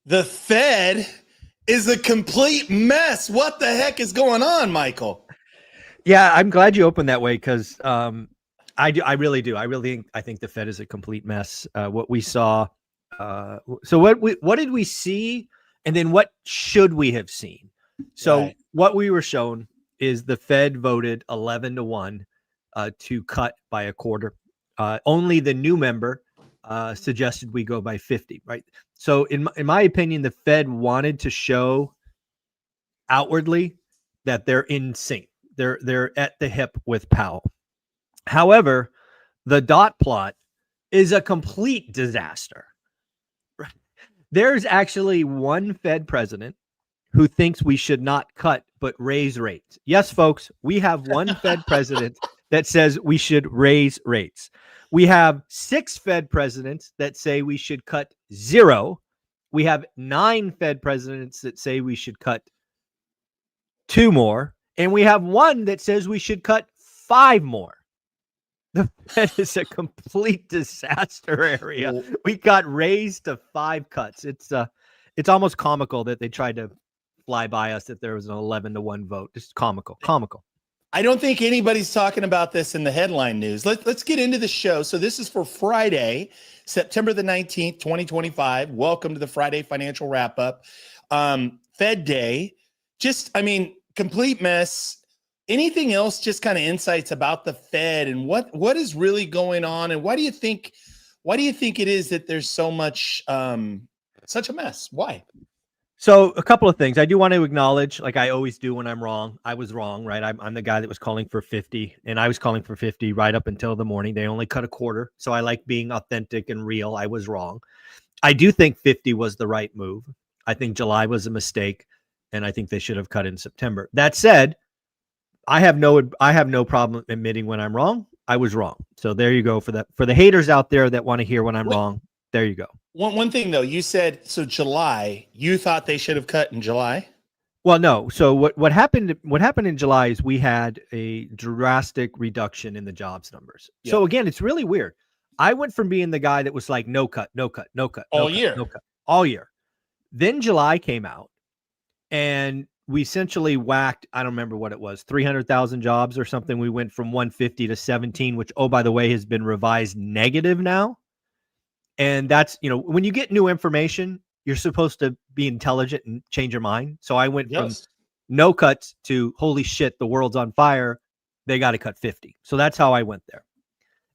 The Fed is a complete mess. What the heck is going on, Michael? Yeah, I'm glad you opened that way because I really do. I think the Fed is a complete mess. What we saw. So what did we see, and then what should we have seen? So Right. what we were shown is the Fed voted 11-1 to cut by a quarter. Only the new member suggested we go by 50. Right. So in my opinion, the Fed wanted to show outwardly that they're in sync. They're at the hip with Powell. However, the dot plot is a complete disaster. There's actually one Fed president who thinks we should not cut but raise rates. Yes, folks, we have one Fed president that says we should raise rates. We have 6 Fed presidents that say we should cut 0. We have 9 Fed presidents that say we should cut 2 more. And we have one that says we should cut 5 more. The Fed is a complete disaster area. Well, We got raised to 5 cuts. It's almost comical that they tried to fly by us that there was an 11-1 vote. Just comical. I don't think anybody's talking about this in the headline news. Let's get into the show. So this is for Friday, September the 19th, 2025. Welcome to the Friday Financial Wrap-Up. Fed Day. Complete mess. Anything else, just kind of insights about the Fed and what is really going on, and why do you think it is that there's so much such a mess? Why? So a couple of things. I do want to acknowledge, like I always do when I'm wrong, I was wrong, right? I'm the guy that was calling for 50, and I was calling for 50 right up until the morning. They only cut a quarter. So I like being authentic and real. I was wrong. I do think 50 was the right move. I think July was a mistake, and I think they should have cut in September. That said, I have no problem admitting when I'm wrong. I was wrong. So there you go for the haters out there that want to hear when I'm wrong. There you go. One thing though, you said so July. You thought they should have cut in July. Well, no. So what happened in July is we had a drastic reduction in the jobs numbers. Yep. So again, it's really weird. I went from being the guy that was like no cut All year. all year. Then July came out, and we essentially whacked, I don't remember what it was, 300,000 jobs or something. We went from 150 to 17, which, oh, by the way, has been revised negative now. And that's, when you get new information, you're supposed to be intelligent and change your mind. So I went from no cuts to, holy shit, the world's on fire. They got to cut 50. So that's how I went there.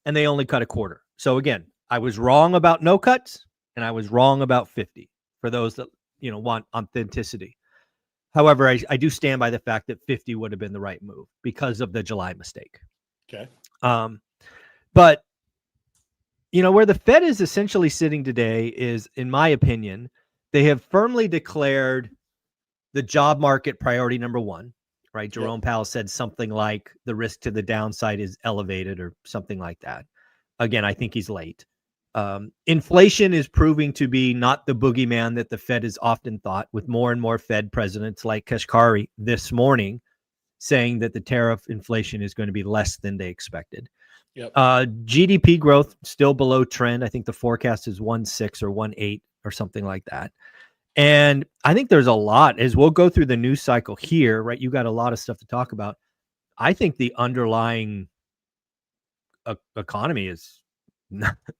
And they only cut a quarter. So again, I was wrong about no cuts, and I was wrong about 50 for those that, want authenticity. However, I do stand by the fact that 50 would have been the right move because of the July mistake. Okay. But, where the Fed is essentially sitting today is, in my opinion, they have firmly declared the job market priority number 1, right? Jerome Powell said something like the risk to the downside is elevated or something like that. Again, I think he's late. Inflation is proving to be not the boogeyman that the Fed has often thought, with more and more Fed presidents like Kashkari this morning saying that the tariff inflation is going to be less than they expected. Yep. GDP growth still below trend. I think the forecast is 1.6 or 1.8 or something like that. And I think there's a lot, as we'll go through the news cycle here, right? You got a lot of stuff to talk about. I think the underlying economy is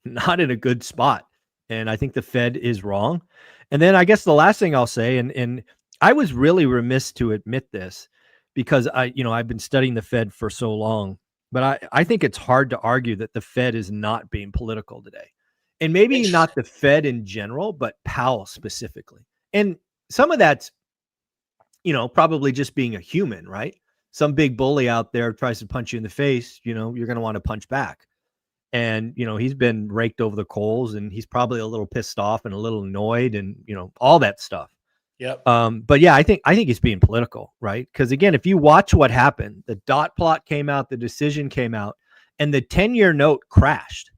not in a good spot. And I think the Fed is wrong. And then I guess the last thing I'll say, and I was really remiss to admit this because I've been studying the Fed for so long, but I think it's hard to argue that the Fed is not being political today. And maybe not the Fed in general, but Powell specifically. And some of that's, probably just being a human, right? Some big bully out there tries to punch you in the face, you're going to want to punch back. And, he's been raked over the coals, and he's probably a little pissed off and a little annoyed and, all that stuff. Yep. But yeah, I think he's being political, right? Because again, if you watch what happened, the dot plot came out, the decision came out, and the 10-year note crashed.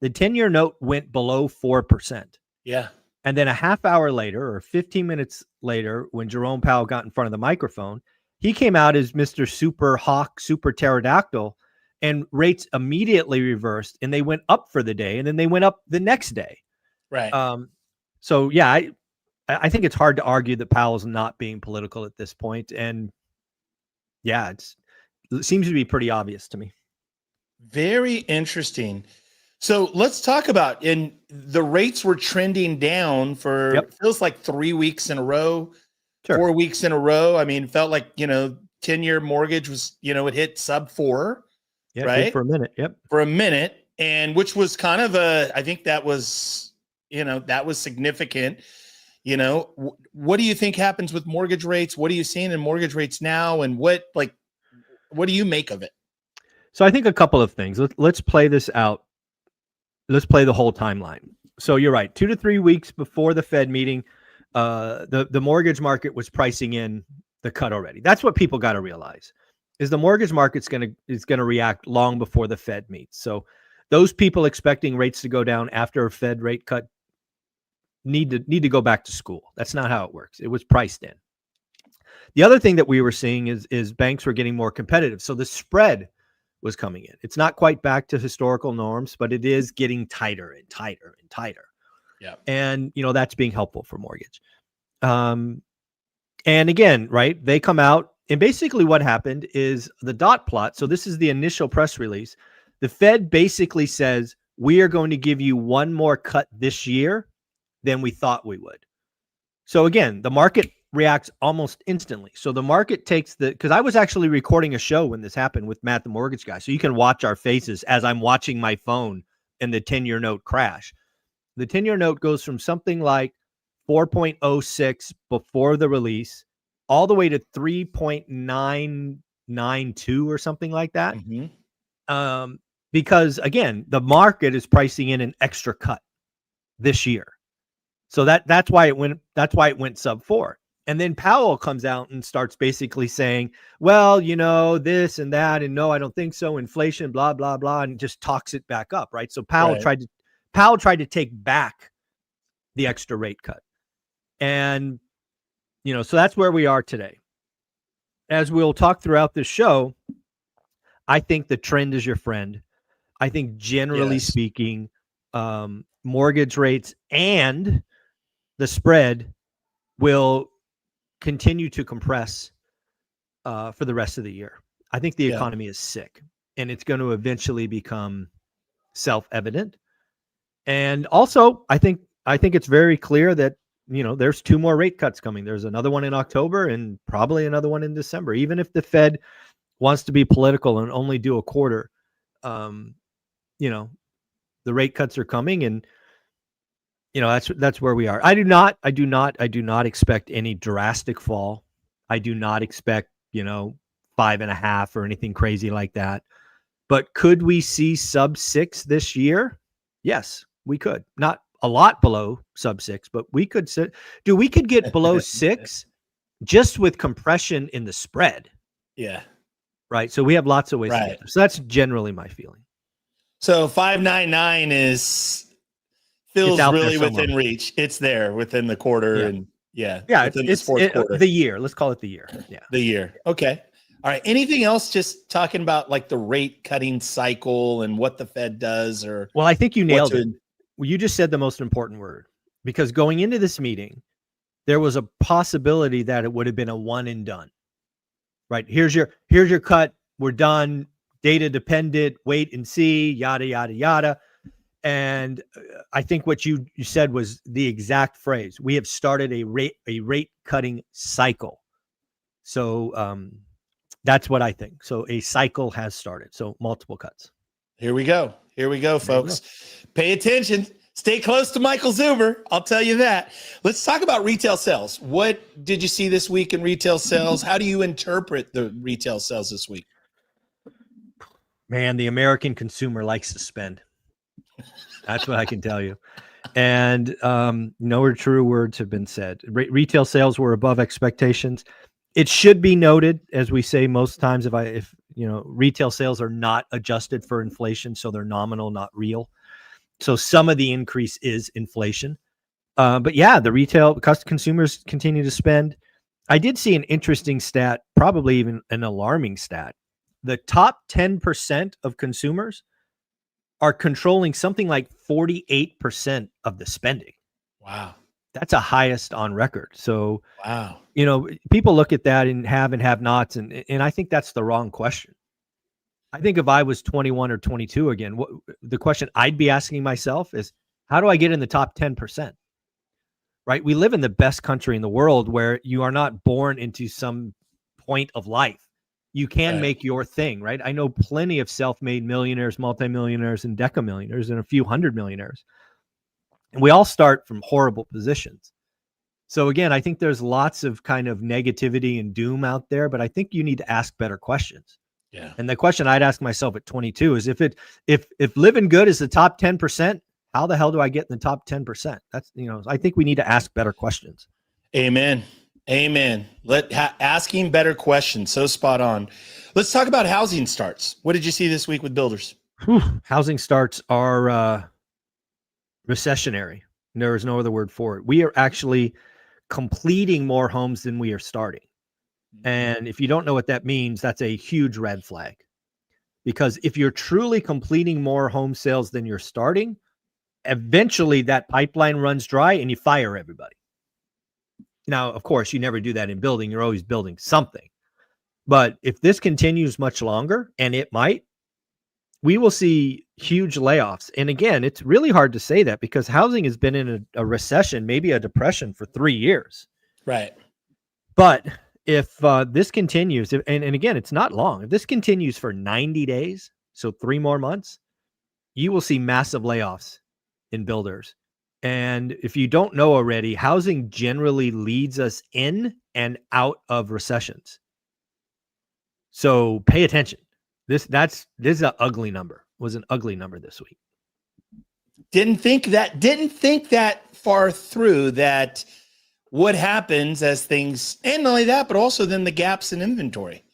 The 10-year note went below 4%. Yeah. And then a half hour later or 15 minutes later, when Jerome Powell got in front of the microphone, he came out as Mr. Super Hawk, Super Pterodactyl, and rates immediately reversed, and they went up for the day, and then they went up the next day. Right. So yeah, I think it's hard to argue that Powell's not being political at this point. And yeah, it seems to be pretty obvious to me. Very interesting. So let's talk about, and the rates were trending down for feels like 3 weeks in a row, 4 weeks in a row. I mean, felt like, 10-year mortgage was, it hit sub 4, right? For a minute. For a minute. And which was kind of I think that was, that was significant. What do you think happens with mortgage rates? What are you seeing in mortgage rates now? And what do you make of it? So I think a couple of things. Let's play this out. Let's play the whole timeline. So you're right. 2 to 3 weeks before the Fed meeting, the mortgage market was pricing in the cut already. That's what people got to realize, is the mortgage market's is gonna react long before the Fed meets. So those people expecting rates to go down after a Fed rate cut need to go back to school. That's not how it works. It was priced in. The other thing that we were seeing is banks were getting more competitive. So the spread was coming in. It's not quite back to historical norms, but it is getting tighter and tighter and tighter. Yeah. And, that's being helpful for mortgage. And again, right, they come out, and basically what happened is the dot plot. So this is the initial press release. The Fed basically says, we are going to give you one more cut this year than we thought we would. So again, the market reacts almost instantly. So the market takes because I was actually recording a show when this happened with Matt, the mortgage guy. So you can watch our faces as I'm watching my phone and the 10-year note crash. The 10-year note goes from something like 4.06 before the release all the way to 3.992 or something like that. Mm-hmm. Because again, the market is pricing in an extra cut this year. So that's why it went sub 4. And then Powell comes out and starts basically saying, well, this and that, and no, I don't think so. Inflation, blah, blah, blah, and just talks it back up, right? So Powell tried to take back the extra rate cut. And, so that's where we are today. As we'll talk throughout this show, I think the trend is your friend. I think generally speaking, mortgage rates and the spread will continue to compress for the rest of the year. I think the economy is sick, and it's going to eventually become self-evident. And also, I think it's very clear that there's 2 more rate cuts coming. There's another one in October and probably another one in December. Even if the Fed wants to be political and only do a quarter, the rate cuts are coming, and that's where we are. I do not expect any drastic fall. I do not expect, 5.5 or anything crazy like that. But could we see sub 6 this year? Yes, we could. Not a lot below sub 6, but we could get below 6 just with compression in the spread. Yeah. Right. So we have lots of ways to get there. So that's generally my feeling. So 599 feels really within reach. It's there within the quarter, and it's fourth quarter. The year. Let's call it the year. Yeah, the year. Okay. All right. Anything else? Just talking about like the rate cutting cycle and what the Fed does, or well, I think you nailed it. Well, you just said the most important word, because going into this meeting, there was a possibility that it would have been a one and done. Right. Here's your cut. We're done. Data dependent. Wait and see. Yada yada yada. And I think what you said was the exact phrase. We have started a rate cutting cycle. So that's what I think. So a cycle has started. So multiple cuts. Here we go, folks. Pay attention. Stay close to Michael Zuber. I'll tell you that. Let's talk about retail sales. What did you see this week in retail sales? How do you interpret the retail sales this week? Man, the American consumer likes to spend. That's what I can tell you. And no true words have been said. Retail sales were above expectations. It should be noted, as we say most times, if retail sales are not adjusted for inflation, so they're nominal, not real. So some of the increase is inflation. But yeah, the retail consumers continue to spend. I did see an interesting stat, probably even an alarming stat. The top 10% of consumers are controlling something like 48% of the spending. Wow. That's a highest on record. So, Wow. people look at that and have nots, and I think that's the wrong question. I think if I was 21 or 22 again, the question I'd be asking myself is, how do I get in the top 10%? Right? We live in the best country in the world where you are not born into some point of life. You can Right. make your thing, right? I know plenty of self-made millionaires, multimillionaires, and decamillionaires, and a few hundred millionaires. And we all start from horrible positions. So again, I think there's lots of kind of negativity and doom out there, but I think you need to ask better questions. Yeah. And the question I'd ask myself at 22 is, if living good is the top 10%, how the hell do I get in the top 10%? That's, I think we need to ask better questions. Amen. Amen. Asking better questions. So spot on. Let's talk about housing starts. What did you see this week with builders? Housing starts are recessionary. There is no other word for it. We are actually completing more homes than we are starting. And if you don't know what that means, that's a huge red flag. Because if you're truly completing more home sales than you're starting, eventually that pipeline runs dry and you fire everybody. Now, of course, you never do that in building. You're always building something. But if this continues much longer, and it might, we will see huge layoffs. And again, it's really hard to say that because housing has been in a recession, maybe a depression for 3 years. Right. But if this continues, and again, it's not long. If this continues for 90 days, so 3 more months, you will see massive layoffs in builders. And if you don't know already, housing generally leads us in and out of recessions. So pay attention. This is an ugly number. Was an ugly number this week. Didn't think that far through that. What happens as things, and not only that, but also then the gaps in inventory,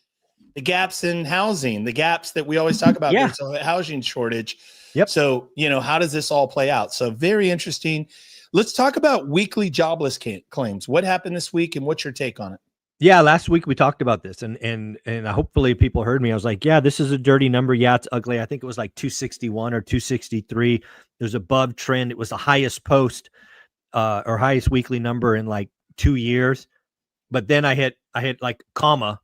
the gaps in housing, the gaps that we always talk about. Yeah. There's a housing shortage. Yep. So, how does this all play out? So very interesting. Let's talk about weekly jobless claims. What happened this week and what's your take on it? Yeah, last week we talked about this, and hopefully people heard me. I was like, yeah, this is a dirty number. Yeah, it's ugly. I think it was like 261 or 263. It was above trend. It was the highest post or highest weekly number in like 2 years. But then I hit like comma.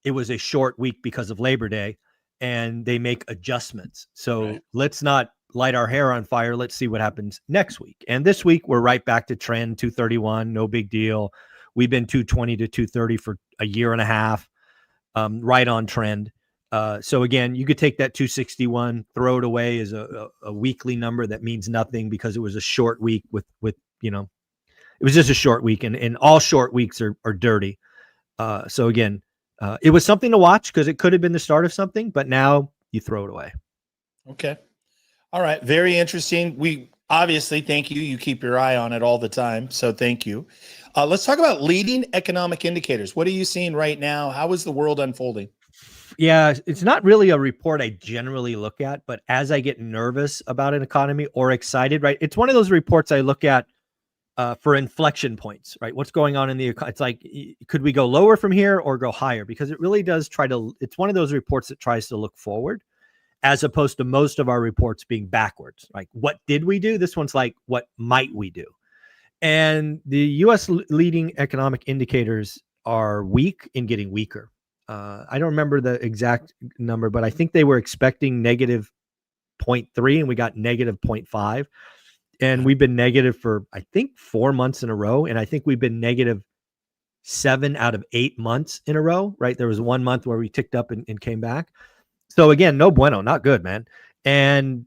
It was a short week because of Labor Day, and they make adjustments. So Let's not light our hair on fire. Let's see what happens next week. And this week we're right back to trend, 231. No big deal. We've been 220 to 230 for a year and a half, right on trend. So again, you could take that 261, throw it away as a weekly number that means nothing because it was a short week with it was just a short week, and all short weeks are dirty. So again, it was something to watch because it could have been the start of something, but now you throw it away. Okay. All right. Very interesting. We obviously, thank you. You keep your eye on it all the time. So thank you. Let's talk about leading economic indicators. What are you seeing right now? How is the world unfolding? Yeah, it's not really a report I generally look at, but as I get nervous about an economy or excited, right? It's one of those reports I look at for inflection points, right? What's going on in the economy? It's like, could we go lower from here or go higher? Because it really does it's one of those reports that tries to look forward as opposed to most of our reports being backwards. Like, what did we do? This one's like, what might we do? And the U.S. leading economic indicators are weak and getting weaker. I don't remember the exact number, but I think they were expecting negative 0.3 and we got negative 0.5. And we've been negative for, I think, 4 months in a row. And I think we've been negative 7 out of 8 months in a row, right? There was 1 month where we ticked up and came back. So again, no bueno, not good, man. And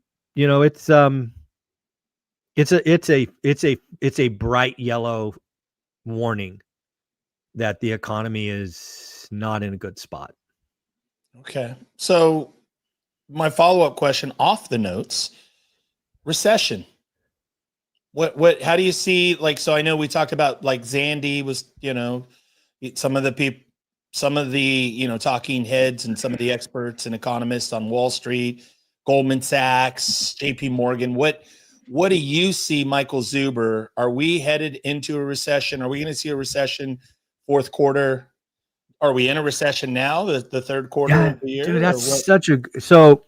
it's a bright yellow warning that the economy is not in a good spot. Okay. So my follow-up question off the notes, recession. How do you see, like, so I know we talked about like Zandy was, some of the talking heads and some of the experts and economists on Wall Street, Goldman Sachs, JP Morgan. What do you see, Michael Zuber? Are we headed into a recession? Are we going to see a recession fourth quarter? Are we in a recession now, the third quarter of the year? Dude, that's so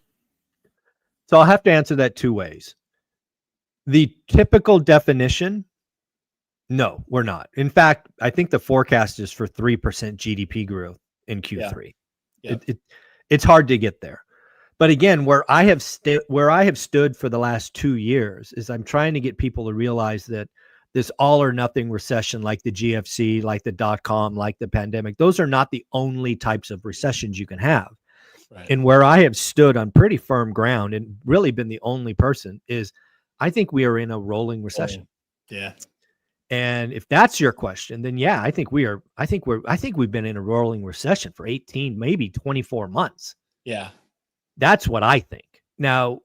I'll have to answer that 2 ways. The typical definition No, we're not. In fact, I think the forecast is for 3% GDP growth in Yeah. Q3. Yeah. It's hard to get there. But again, where I have stood for the last 2 years is I'm trying to get people to realize that this all or nothing recession, like the GFC, like the dot-com, like the pandemic, those are not the only types of recessions you can have. Right. And where I have stood on pretty firm ground and really been the only person is I think we are in a rolling recession. Yeah. And if that's your question, then yeah, I think we've been in a rolling recession for 18, maybe 24 months. Yeah. That's what I think. Now,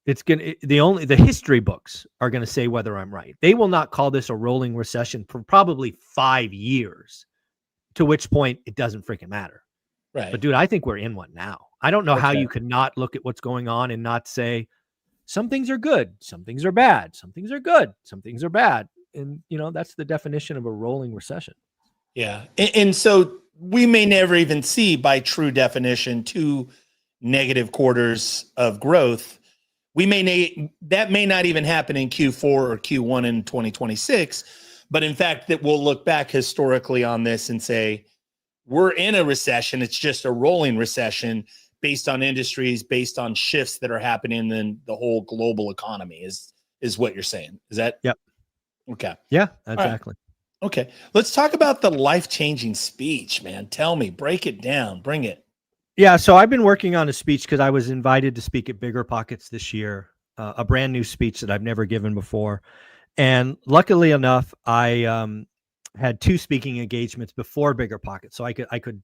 the history books are going to say whether I'm right. They will not call this a rolling recession for probably 5 years, to which point it doesn't freaking matter. Right. But dude, I think we're in one now. I don't know how Okay. you could not look at what's going on and not say some things are good, some things are bad, some things are good, some things are bad. And that's the definition of a rolling recession. Yeah. And so we may never even see, by true definition, 2 negative quarters of growth. That may not even happen in Q4 or Q1 in 2026, but in fact, that we'll look back historically on this and say, we're in a recession. It's just a rolling recession based on industries, based on shifts that are happening in the whole global economy is what you're saying. Is that? Yep. Okay. Yeah, exactly. Right. Okay. Let's talk about the life-changing speech, man. Tell me, break it down, bring it. Yeah, so I've been working on a speech because I was invited to speak at Bigger Pockets this year, a brand new speech that I've never given before. And luckily enough, I had 2 speaking engagements before Bigger Pockets, so I could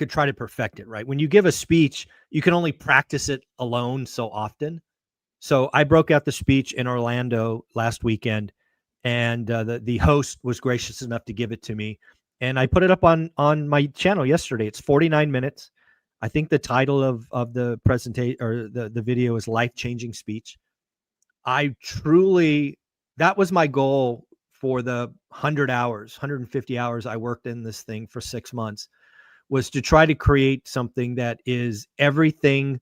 try to perfect it. Right, when you give a speech, you can only practice it alone so often. So I broke out the speech in Orlando last weekend, and the host was gracious enough to give it to me, and I put it up on my channel yesterday. It's 49 minutes. I think the title of the presentation or the video is Life-Changing Speech. That was my goal for the 150 hours I worked in this thing for 6 months, was to try to create something that is everything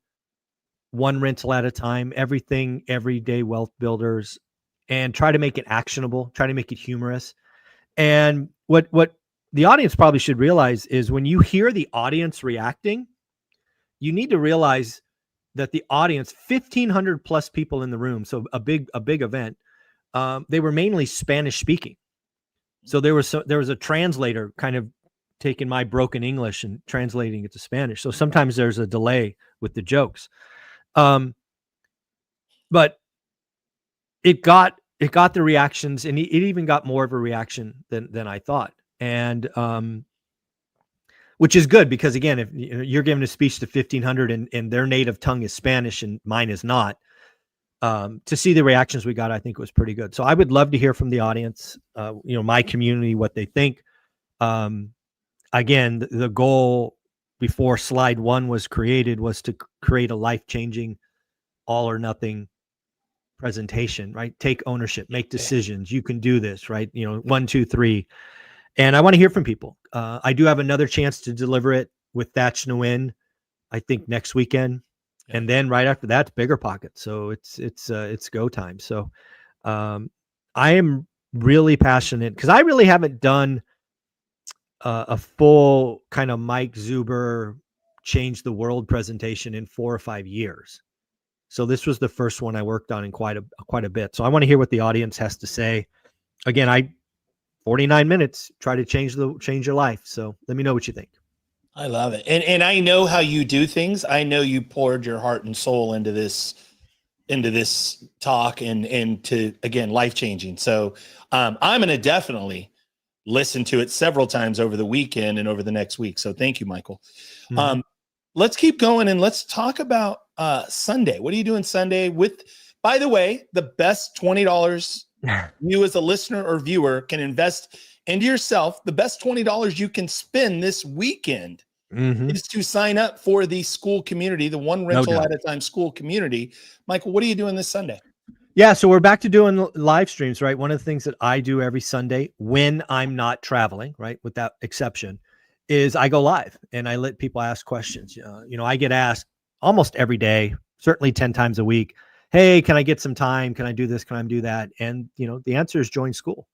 one rental at a time, everything everyday wealth builders, and try to make it actionable, try to make it humorous. And what the audience probably should realize is when you hear the audience reacting, you need to realize that the audience, 1,500 plus people in the room, so a big event, they were mainly Spanish speaking. So there was a translator kind of taking my broken English and translating it to Spanish. So sometimes there's a delay with the jokes. But it got the reactions, and it even got more of a reaction than I thought. And which is good, because again, if you're giving a speech to 1,500 and their native tongue is Spanish and mine is not, to see the reactions we got, I think was pretty good. So I would love to hear from the audience, my community, what they think. Again, the goal before slide 1 was created was to create a life-changing, all or nothing presentation, right? Take ownership, make decisions. You can do this, right? 1, 2, 3. And I want to hear from people. I do have another chance to deliver it with Thatch Nguyen, I think next weekend. Yeah. And then right after that, Bigger Pockets. So it's go time. So I am really passionate because I really haven't done a full kind of Mike Zuber change the world presentation in 4 or 5 years. So this was the first one I worked on in quite a bit. So I want to hear what the audience has to say. Again, 49 minutes, try to change your life. So let me know what you think. I love it. And I know how you do things. I know you poured your heart and soul into this talk and to, again, life-changing. So I'm going to definitely listen to it several times over the weekend and over the next week. So thank you, Michael. Mm-hmm. Let's keep going and let's talk about Sunday. What are you doing Sunday with, by the way, the best $20 you as a listener or viewer can invest into yourself. The best $20 you can spend this weekend is to sign up for the school community, the one rental at a time school community. Michael, what are you doing this Sunday? Yeah, so we're back to doing live streams, right? One of the things that I do every Sunday when I'm not traveling, right, with that exception, is I go live and I let people ask questions. I get asked almost every day, certainly 10 times a week, hey, can I get some time? Can I do this? Can I do that? And, the answer is join school.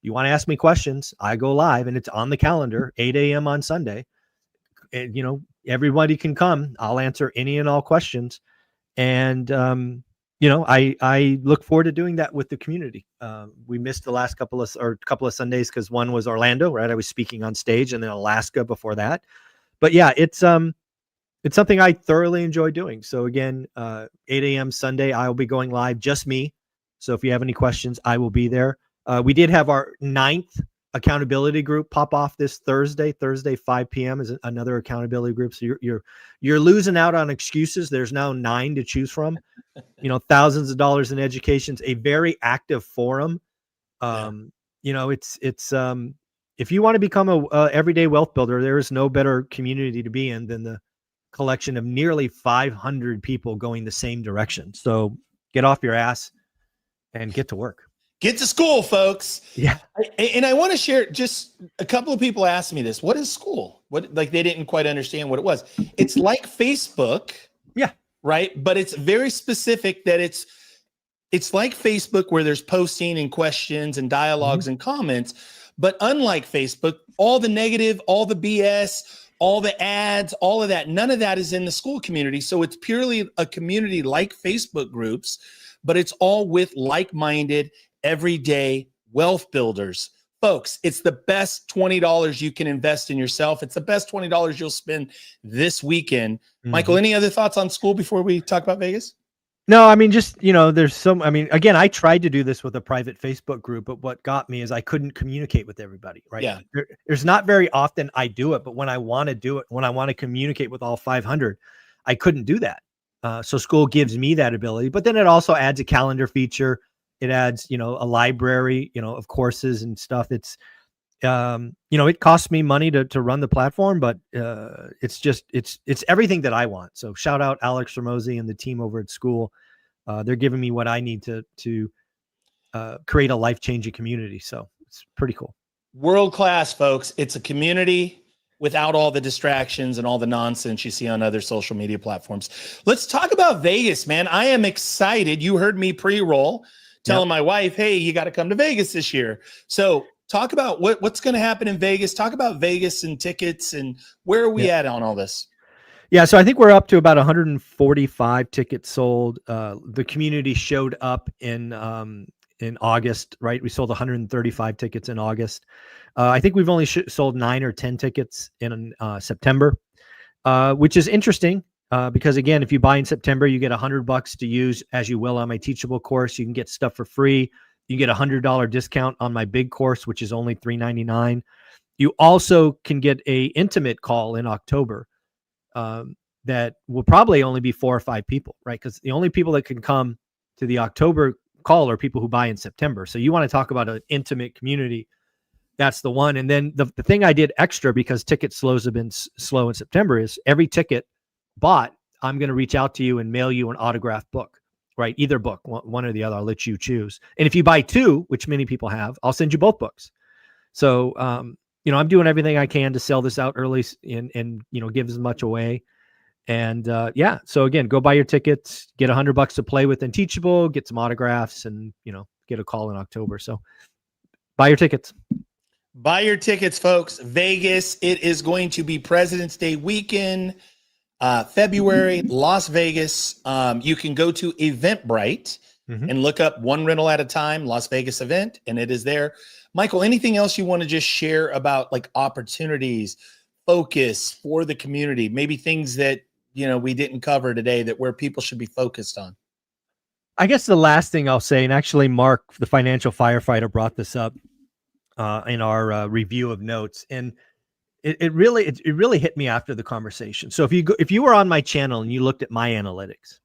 You want to ask me questions, I go live, and it's on the calendar, 8 a.m. on Sunday. And, everybody can come. I'll answer any and all questions. And, I look forward to doing that with the community. We missed the last couple of Sundays because one was Orlando, right? I was speaking on stage, and then Alaska before that. But yeah, it's something I thoroughly enjoy doing. So again, 8 a.m. Sunday, I'll be going live, just me. So if you have any questions, I will be there. We did have our 9th accountability group pop off this Thursday. 5 p.m. is another accountability group. So you're losing out on excuses. There's now 9 to choose from. Thousands of dollars in education. It's a very active forum. It's if you want to become a everyday wealth builder, there is no better community to be in than the collection of nearly 500 people going the same direction. So get off your ass and get to work. Get to school, folks. Yeah. And I want to share, just a couple of people asked me this. What is school? They didn't quite understand what it was. It's like Facebook. Yeah. Right. But it's very specific that it's like Facebook, where there's posting and questions and dialogues and comments. But unlike Facebook, all the negative, all the BS, all the ads, all of that, none of that is in the school community. So it's purely a community like Facebook groups, but it's all with like-minded, everyday wealth builders. Folks, it's the best $20 you can invest in yourself. It's the best $20 you'll spend this weekend. Michael, any other thoughts on school before we talk about Vegas? No, I mean, just, there's some, again, I tried to do this with a private Facebook group, but what got me is I couldn't communicate with everybody, right? Yeah. There's not very often I do it, but when I want to do it, when I want to communicate with all 500, I couldn't do that. So school gives me that ability, but then it also adds a calendar feature. It adds, a library, of courses and stuff. It's, it costs me money to run the platform, but it's everything that I want. So shout out Alex Ramosi and the team over at school. They're giving me what I need to create a life-changing community. So it's pretty cool. World-class, folks. It's a community without all the distractions and all the nonsense you see on other social media platforms. Let's talk about Vegas, man. I am excited. You heard me pre-roll telling my wife, hey, you got to come to Vegas this year. So talk about what's going to happen in Vegas. Talk about Vegas and tickets, and where are we at on all this? Yeah, so I think we're up to about 145 tickets sold. The community showed up in August, right? We sold 135 tickets in August. I think we've only sold 9 or 10 tickets in September, which is interesting because, again, if you buy in September, you get $100 to use as you will on my Teachable course. You can get stuff for free. You get a $100 discount on my big course, which is only $399. You also can get a intimate call in October that will probably only be 4 or 5 people, right? Because the only people that can come to the October call are people who buy in September. So you want to talk about an intimate community. That's the one. And then the thing I did extra, because ticket slows have been slow in September, is every ticket bought, I'm going to reach out to you and mail you an autographed book, right? Either book, one or the other. I'll let you choose. And if you buy 2, which many people have, I'll send you both books. So, I'm doing everything I can to sell this out early and give as much away. And so again, go buy your tickets, get $100 to play with in Teachable, get some autographs, and get a call in October. So buy your tickets. Buy your tickets, folks. Vegas. It is going to be President's Day weekend, February, Las Vegas. You can go to Eventbrite and look up One Rental at a Time, Las Vegas event, and it is there. Michael, anything else you want to just share about like opportunities, focus for the community, maybe things that we didn't cover today, that where people should be focused on? I guess the last thing I'll say, and actually Mark, the financial firefighter, brought this up in our review of notes, and it really hit me after the conversation. So if you were on my channel and you looked at my analytics,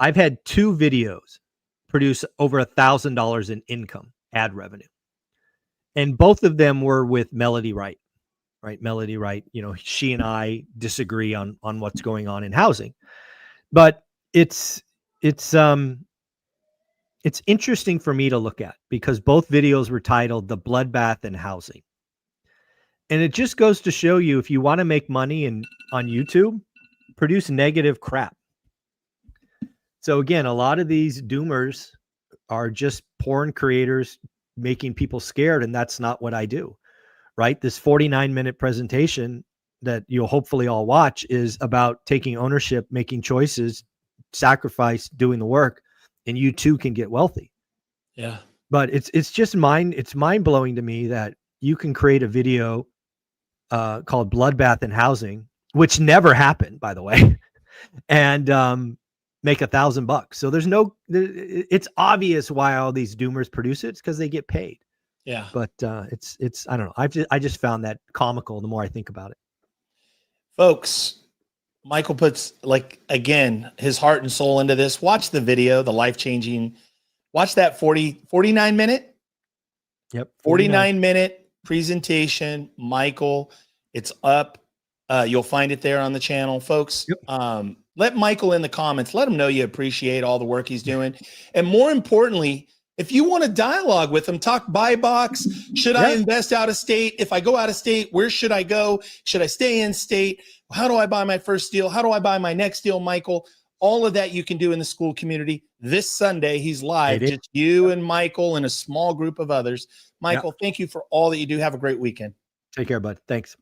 I've had 2 videos produce over $1,000 in income, ad revenue, and both of them were with Melody Wright. Right, Melody Wright. She and I disagree on what's going on in housing, but it's interesting for me to look at because both videos were titled "The Bloodbath in Housing," and it just goes to show you, if you want to make money on YouTube, produce negative crap. So again, a lot of these doomers are just porn creators making people scared, and that's not what I do, right? This 49-minute presentation that you'll hopefully all watch is about taking ownership, making choices, sacrifice, doing the work, and you too can get wealthy. Yeah. But it's mind blowing to me that you can create a video called Bloodbath in Housing, which never happened, by the way, and make $1,000. So it's obvious why all these doomers produce it. It's because they get paid. Yeah. But it's I don't know. I just found that comical the more I think about it. Folks, Michael puts, like, again, his heart and soul into this. Watch the video, the life-changing. Watch that 49 minute. Yep. 49-minute presentation. Michael, it's up. You'll find it there on the channel, folks. Yep. Let Michael in the comments. Let him know you appreciate all the work he's doing. And more importantly, if you want to dialogue with him, talk buy box. Should I invest out of state? If I go out of state, where should I go? Should I stay in state? How do I buy my first deal? How do I buy my next deal, Michael? All of that you can do in the school community. This Sunday, he's live. Just you and Michael and a small group of others. Michael, thank you for all that you do. Have a great weekend. Take care, bud. Thanks.